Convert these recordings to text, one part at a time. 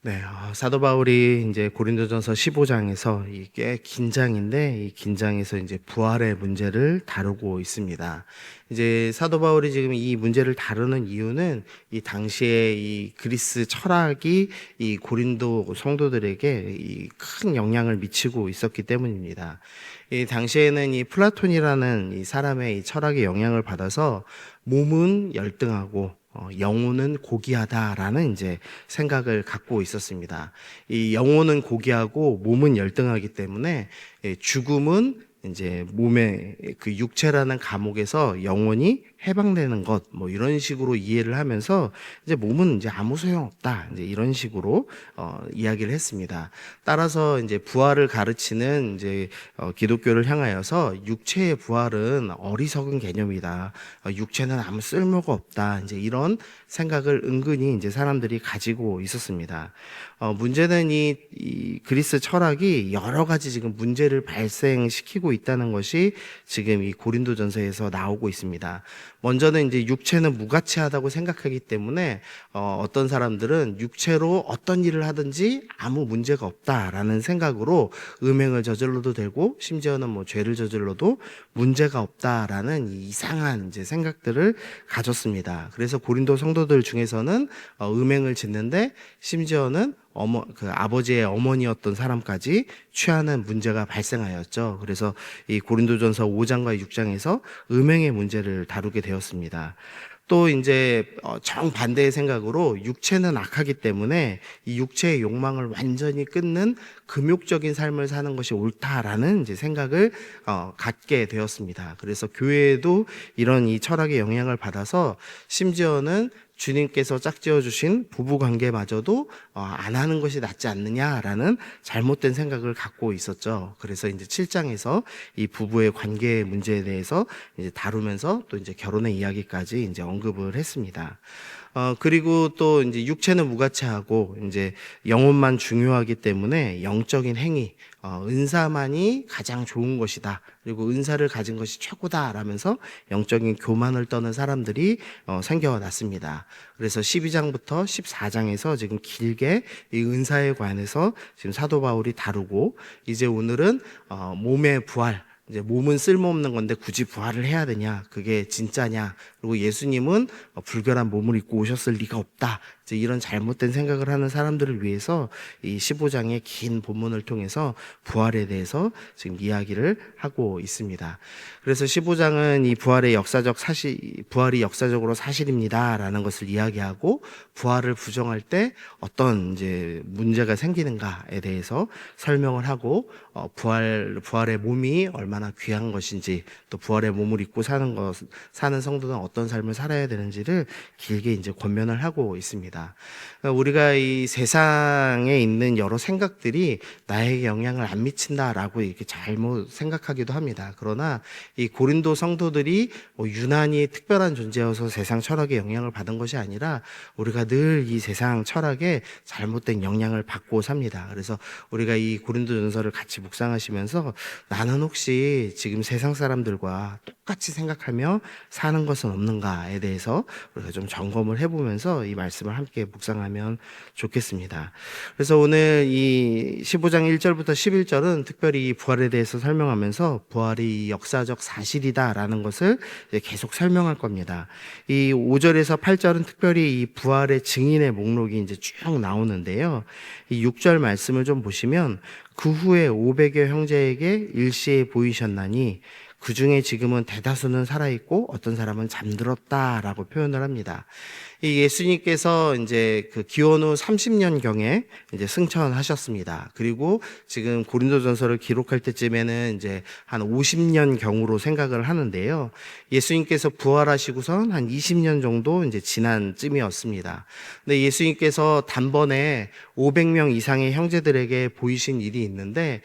네, 사도 바울이 이제 고린도전서 15장에서 이게 긴장인데 이 긴장에서 이제 부활의 문제를 다루고 있습니다. 이제 사도 바울이 지금 이 문제를 다루는 이유는 이 당시에 이 그리스 철학이 이 고린도 성도들에게 이 큰 영향을 미치고 있었기 때문입니다. 이 당시에는 이 플라톤이라는 이 사람의 이 철학의 영향을 받아서 몸은 열등하고 영혼은 고귀하다라는 이제 생각을 갖고 있었습니다. 이 영혼은 고귀하고 몸은 열등하기 때문에 죽음은 이제 몸의 그 육체라는 감옥에서 영혼이 해방되는 것, 뭐 이런 식으로 이해를 하면서 이제 몸은 이제 아무 소용 없다, 이제 이런 식으로 이야기를 했습니다. 따라서 이제 부활을 가르치는 이제 기독교를 향하여서 육체의 부활은 어리석은 개념이다. 육체는 아무 쓸모가 없다. 이제 이런 생각을 은근히 이제 사람들이 가지고 있었습니다. 문제는 이 그리스 철학이 여러 가지 지금 문제를 발생시키고 있다는 것이 지금 이 고린도전서에서 나오고 있습니다. 먼저는 이제 육체는 무가치하다고 생각하기 때문에 어떤 사람들은 육체로 어떤 일을 하든지 아무 문제가 없다라는 생각으로 음행을 저질러도 되고 심지어는 뭐 죄를 저질러도 문제가 없다라는 이상한 이제 생각들을 가졌습니다. 그래서 고린도 성도들 중에서는 음행을 짓는데 심지어는 그 아버지의 어머니였던 사람까지 취하는 문제가 발생하였죠. 그래서 이 고린도전서 5장과 6장에서 음행의 문제를 다루게 되었습니다. 또 이제 정반대의 생각으로 육체는 악하기 때문에 이 육체의 욕망을 완전히 끊는 금욕적인 삶을 사는 것이 옳다라는 이제 생각을 갖게 되었습니다. 그래서 교회에도 이런 이 철학의 영향을 받아서 심지어는 주님께서 짝지어 주신 부부 관계마저도 안 하는 것이 낫지 않느냐라는 잘못된 생각을 갖고 있었죠. 그래서 이제 7장에서 이 부부의 관계 문제에 대해서 이제 다루면서 또 이제 결혼의 이야기까지 이제 언급을 했습니다. 그리고 또 이제 육체는 무가치하고 이제 영혼만 중요하기 때문에 영적인 행위, 은사만이 가장 좋은 것이다. 그리고 은사를 가진 것이 최고다라면서 영적인 교만을 떠는 사람들이 생겨났습니다. 그래서 12장부터 14장에서 지금 길게 이 은사에 관해서 지금 사도 바울이 다루고 이제 오늘은 몸의 부활, 이제 몸은 쓸모없는 건데 굳이 부활을 해야 되냐? 그게 진짜냐? 그리고 예수님은 불결한 몸을 입고 오셨을 리가 없다. 이제 이런 잘못된 생각을 하는 사람들을 위해서 이 15장의 긴 본문을 통해서 부활에 대해서 지금 이야기를 하고 있습니다. 그래서 15장은 이 부활이 역사적으로 사실입니다라는 것을 이야기하고 부활을 부정할 때 어떤 이제 문제가 생기는가에 대해서 설명을 하고 부활의 몸이 얼마나 귀한 것인지 또 부활의 몸을 입고 사는 성도는 어떤 삶을 살아야 되는지를 길게 이제 권면을 하고 있습니다. 우리가 이 세상에 있는 여러 생각들이 나에게 영향을 안 미친다라고 이렇게 잘못 생각하기도 합니다. 그러나 이 고린도 성도들이 유난히 특별한 존재여서 세상 철학에 영향을 받은 것이 아니라 우리가 늘 이 세상 철학에 잘못된 영향을 받고 삽니다. 그래서 우리가 이 고린도전서를 같이 묵상하시면서 나는 혹시 지금 세상 사람들과 똑같이 생각하며 사는 것은 없는가에 대해서 우리가 좀 점검을 해보면서 이 말씀을 함께 묵상하면 좋겠습니다. 그래서 오늘 이 15장 1절부터 11절은 특별히 이 부활에 대해서 설명하면서 부활이 역사적 사실이다라는 것을 계속 설명할 겁니다. 이 5절에서 8절은 특별히 이 부활의 증인의 목록이 이제 쭉 나오는데요. 이 6절 말씀을 좀 보시면 그 후에 500여 형제에게 일시에 보이셨나니 그 중에 지금은 대다수는 살아있고 어떤 사람은 잠들었다라고 표현을 합니다. 이 예수님께서 이제 그 기원 후 30년경에 이제 승천하셨습니다. 그리고 지금 고린도전서를 기록할 때쯤에는 이제 한 50년경으로 생각을 하는데요. 예수님께서 부활하시고선 한 20년 정도 이제 지난 쯤이었습니다. 근데 예수님께서 단번에 500명 이상의 형제들에게 보이신 일이 있는데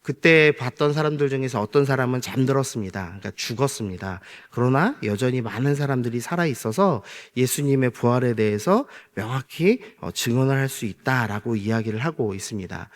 그때 봤던 사람들 중에서 어떤 사람은 잠들었습니다. 그러니까 죽었습니다. 그러나 여전히 많은 사람들이 살아있어서 예수님의 부활에 대해서 명확히 증언을 할 수 있다라고 이야기를 하고 있습니다.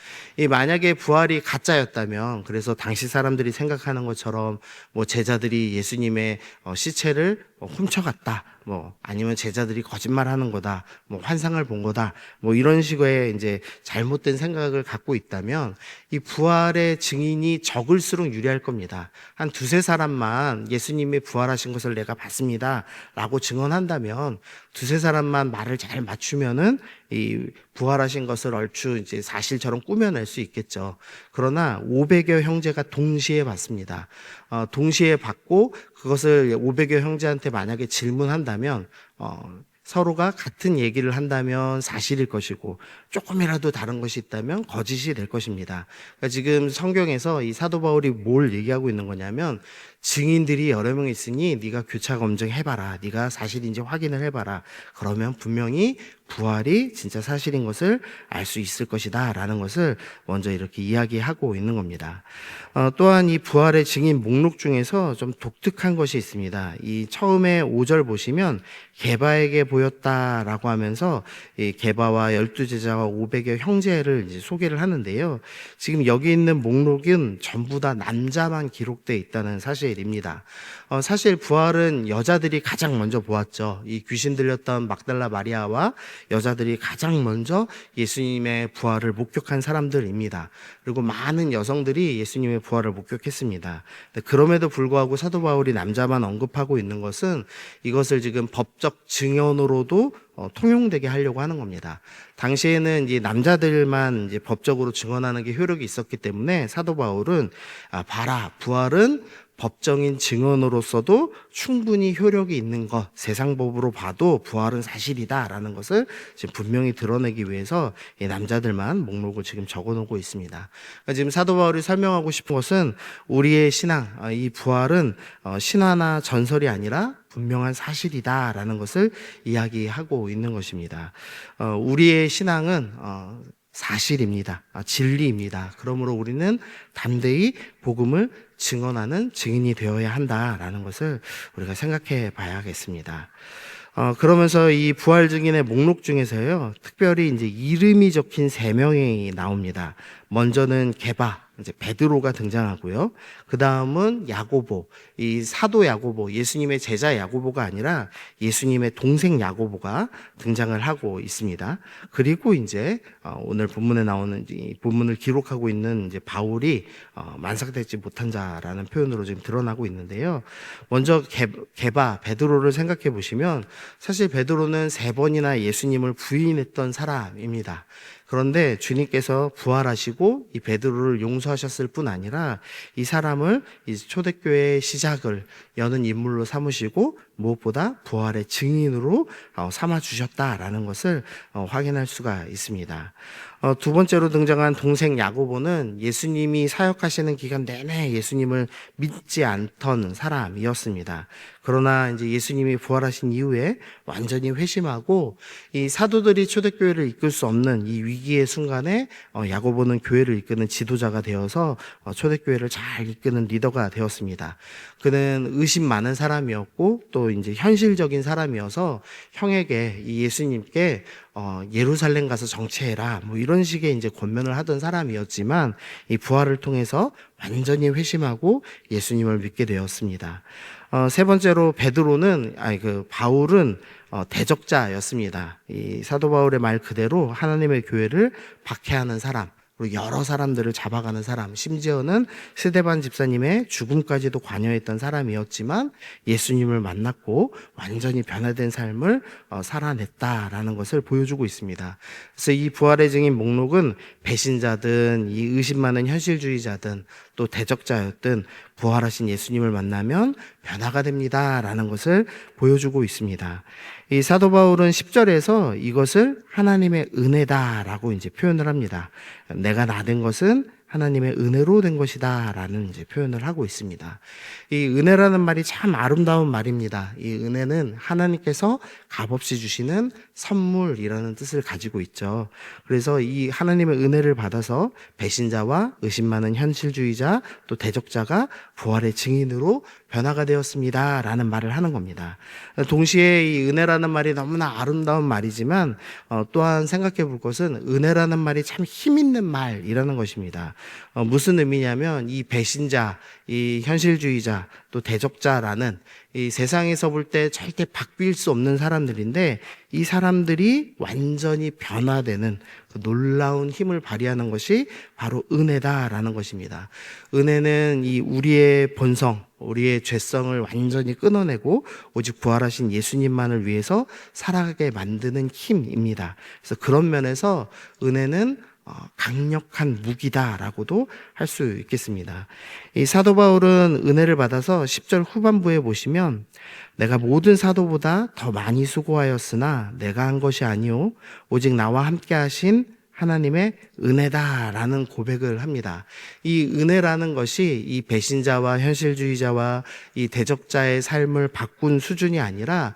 만약에 부활이 가짜였다면, 그래서 당시 사람들이 생각하는 것처럼 뭐 제자들이 예수님의 시체를 훔쳐갔다. 뭐 아니면 제자들이 거짓말하는 거다. 뭐 환상을 본 거다. 뭐 이런 식의 이제 잘못된 생각을 갖고 있다면 이 부활의 증인이 적을수록 유리할 겁니다. 한 두세 사람만 예수님이 부활하신 것을 내가 봤습니다라고 증언한다면 두세 사람만 말을 잘 맞추면은 이 부활하신 것을 얼추 이제 사실처럼 꾸며낼 수 있겠죠. 그러나 500여 형제가 동시에 봤습니다. 동시에 봤고 그것을 500여 형제한테 만약에 질문한다면 서로가 같은 얘기를 한다면 사실일 것이고 조금이라도 다른 것이 있다면 거짓이 될 것입니다. 그러니까 지금 성경에서 이 사도 바울이 뭘 얘기하고 있는 거냐면 증인들이 여러 명 있으니 네가 교차 검증해봐라. 네가 사실인지 확인을 해봐라. 그러면 분명히 부활이 진짜 사실인 것을 알 수 있을 것이다 라는 것을 먼저 이렇게 이야기하고 있는 겁니다. 또한 이 부활의 증인 목록 중에서 좀 독특한 것이 있습니다. 이 처음에 5절 보시면 게바에게 보였다라고 하면서 이 게바와 12제자와 500여 형제를 이제 소개를 하는데요. 지금 여기 있는 목록은 전부 다 남자만 기록되어 있다는 사실입니다. 사실 부활은 여자들이 가장 먼저 보았죠. 이 귀신 들렸던 막달라 마리아와 여자들이 가장 먼저 예수님의 부활을 목격한 사람들입니다. 그리고 많은 여성들이 예수님의 부활을 목격했습니다. 그럼에도 불구하고 사도 바울이 남자만 언급하고 있는 것은 이것을 지금 법적 증언으로도 통용되게 하려고 하는 겁니다. 당시에는 이제 남자들만 이제 법적으로 증언하는 게 효력이 있었기 때문에 사도 바울은 봐라, 부활은 법정인 증언으로서도 충분히 효력이 있는 것, 세상 법으로 봐도 부활은 사실이다라는 것을 지금 분명히 드러내기 위해서 이 남자들만 목록을 지금 적어놓고 있습니다. 그러니까 지금 사도 바울이 설명하고 싶은 것은 우리의 신앙, 이 부활은 신화나 전설이 아니라 분명한 사실이다라는 것을 이야기하고 있는 것입니다. 우리의 신앙은 사실입니다. 진리입니다. 그러므로 우리는 담대히 복음을 증언하는 증인이 되어야 한다라는 것을 우리가 생각해 봐야겠습니다. 그러면서 이 부활 증인의 목록 중에서요, 특별히 이제 이름이 적힌 3명이 나옵니다. 먼저는 게바, 이제 베드로가 등장하고요. 그 다음은 야고보, 이 사도 야고보, 예수님의 제자 야고보가 아니라 예수님의 동생 야고보가 등장을 하고 있습니다. 그리고 이제 오늘 본문에 나오는 이 본문을 기록하고 있는 이제 바울이 만삭되지 못한 자라는 표현으로 지금 드러나고 있는데요. 먼저 게바, 베드로를 생각해 보시면 사실 베드로는 3번이나 예수님을 부인했던 사람입니다. 그런데 주님께서 부활하시고 이 베드로를 용서하셨을 뿐 아니라 이 사람을 이 초대교회의 시작을 여는 인물로 삼으시고 무엇보다 부활의 증인으로 삼아주셨다라는 것을 확인할 수가 있습니다. 두 번째로 등장한 동생 야고보는 예수님이 사역하시는 기간 내내 예수님을 믿지 않던 사람이었습니다. 그러나 이제 예수님이 부활하신 이후에 완전히 회심하고 이 사도들이 초대교회를 이끌 수 없는 이 위기의 순간에 야고보는 교회를 이끄는 지도자가 되어서 초대교회를 잘 이끄는 리더가 되었습니다. 그는 의심 많은 사람이었고 또 이제 현실적인 사람이어서 형에게 이 예수님께 예루살렘 가서 정체해라 뭐 이런 식의 이제 권면을 하던 사람이었지만 이 부활을 통해서 완전히 회심하고 예수님을 믿게 되었습니다. 세 번째로 바울은 대적자였습니다. 이 사도 바울의 말 그대로 하나님의 교회를 박해하는 사람, 그리고 여러 사람들을 잡아가는 사람, 심지어는 스데반 집사님의 죽음까지도 관여했던 사람이었지만 예수님을 만났고 완전히 변화된 삶을 살아냈다라는 것을 보여주고 있습니다. 그래서 이 부활의 증인 목록은 배신자든 이 의심 많은 현실주의자든 또 대적자였든 부활하신 예수님을 만나면 변화가 됩니다라는 것을 보여주고 있습니다. 이 사도 바울은 10절에서 이것을 하나님의 은혜다라고 이제 표현을 합니다. 내가 나된 것은 하나님의 은혜로 된 것이다 라는 이제 표현을 하고 있습니다. 이 은혜라는 말이 참 아름다운 말입니다. 이 은혜는 하나님께서 값없이 주시는 선물이라는 뜻을 가지고 있죠. 그래서 이 하나님의 은혜를 받아서 배신자와 의심 많은 현실주의자 또 대적자가 부활의 증인으로 변화가 되었습니다 라는 말을 하는 겁니다. 동시에 이 은혜라는 말이 너무나 아름다운 말이지만 또한 생각해 볼 것은 은혜라는 말이 참 힘있는 말이라는 것입니다. 무슨 의미냐면 이 배신자, 이 현실주의자, 또 대적자라는 이 세상에서 볼 때 절대 바뀔 수 없는 사람들인데 이 사람들이 완전히 변화되는 그 놀라운 힘을 발휘하는 것이 바로 은혜다라는 것입니다. 은혜는 이 우리의 본성, 우리의 죄성을 완전히 끊어내고 오직 부활하신 예수님만을 위해서 살아가게 만드는 힘입니다. 그래서 그런 면에서 은혜는 강력한 무기다라고도 할 수 있겠습니다. 이 사도 바울은 은혜를 받아서 10절 후반부에 보시면 내가 모든 사도보다 더 많이 수고하였으나 내가 한 것이 아니요 오직 나와 함께 하신 하나님의 은혜다라는 고백을 합니다. 이 은혜라는 것이 이 배신자와 현실주의자와 이 대적자의 삶을 바꾼 수준이 아니라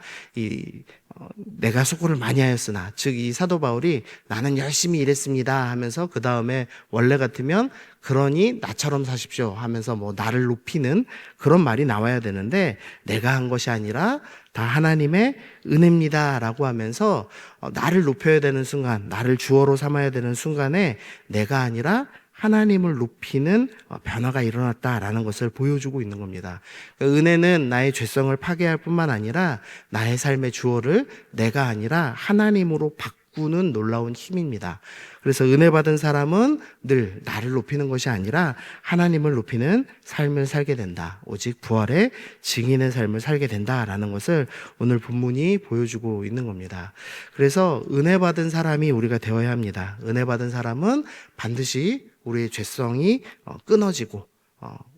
내가 수고를 많이 하였으나, 즉 이 사도 바울이 나는 열심히 일했습니다 하면서 그 다음에 원래 같으면 그러니 나처럼 사십시오 하면서 뭐 나를 높이는 그런 말이 나와야 되는데 내가 한 것이 아니라 다 하나님의 은혜입니다라고 하면서 나를 높여야 되는 순간, 나를 주어로 삼아야 되는 순간에 내가 아니라 하나님을 높이는 변화가 일어났다라는 것을 보여주고 있는 겁니다. 은혜는 나의 죄성을 파괴할 뿐만 아니라 나의 삶의 주어를 내가 아니라 하나님으로 바꾸는 놀라운 힘입니다. 그래서 은혜 받은 사람은 늘 나를 높이는 것이 아니라 하나님을 높이는 삶을 살게 된다. 오직 부활의 증인의 삶을 살게 된다라는 것을 오늘 본문이 보여주고 있는 겁니다. 그래서 은혜 받은 사람이 우리가 되어야 합니다. 은혜 받은 사람은 반드시 우리의 죄성이 끊어지고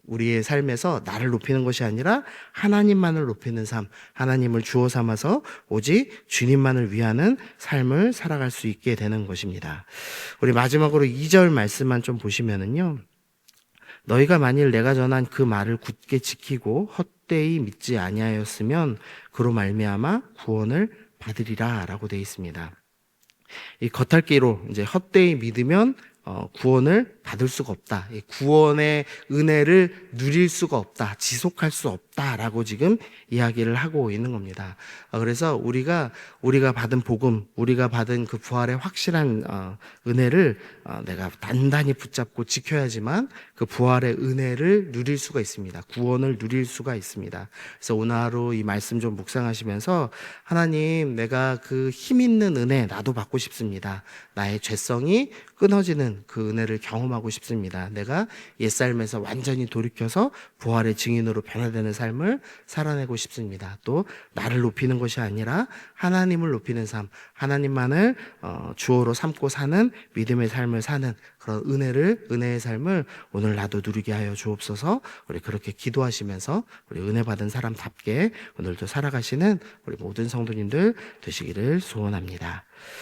우리의 삶에서 나를 높이는 것이 아니라 하나님만을 높이는 삶, 하나님을 주어 삼아서 오직 주님만을 위하는 삶을 살아갈 수 있게 되는 것입니다. 우리 마지막으로 2절 말씀만 좀 보시면은요. 너희가 만일 내가 전한 그 말을 굳게 지키고 헛되이 믿지 아니하였으면 그로 말미암아 구원을 받으리라 라고 되어 있습니다. 이 겉핥기로 이제 헛되이 믿으면 구원을 받을 수가 없다. 구원의 은혜를 누릴 수가 없다. 지속할 수 없다라고 지금 이야기를 하고 있는 겁니다. 그래서 우리가 받은 복음, 우리가 받은 그 부활의 확실한 은혜를 내가 단단히 붙잡고 지켜야지만 그 부활의 은혜를 누릴 수가 있습니다. 구원을 누릴 수가 있습니다. 그래서 오늘 하루 이 말씀 좀 묵상하시면서 하나님, 내가 그 힘 있는 은혜 나도 받고 싶습니다. 나의 죄성이 끊어지는 그 은혜를 경험하고 싶습니다. 내가 옛삶에서 완전히 돌이켜서 부활의 증인으로 변화되는 삶을 살아내고 싶습니다. 또 나를 높이는 것이 아니라 하나님을 높이는 삶, 하나님만을 주어로 삼고 사는 믿음의 삶을 사는 그런 은혜의 삶을 오늘 나도 누리게 하여 주옵소서. 우리 그렇게 기도하시면서 우리 은혜 받은 사람답게 오늘도 살아가시는 우리 모든 성도님들 되시기를 소원합니다.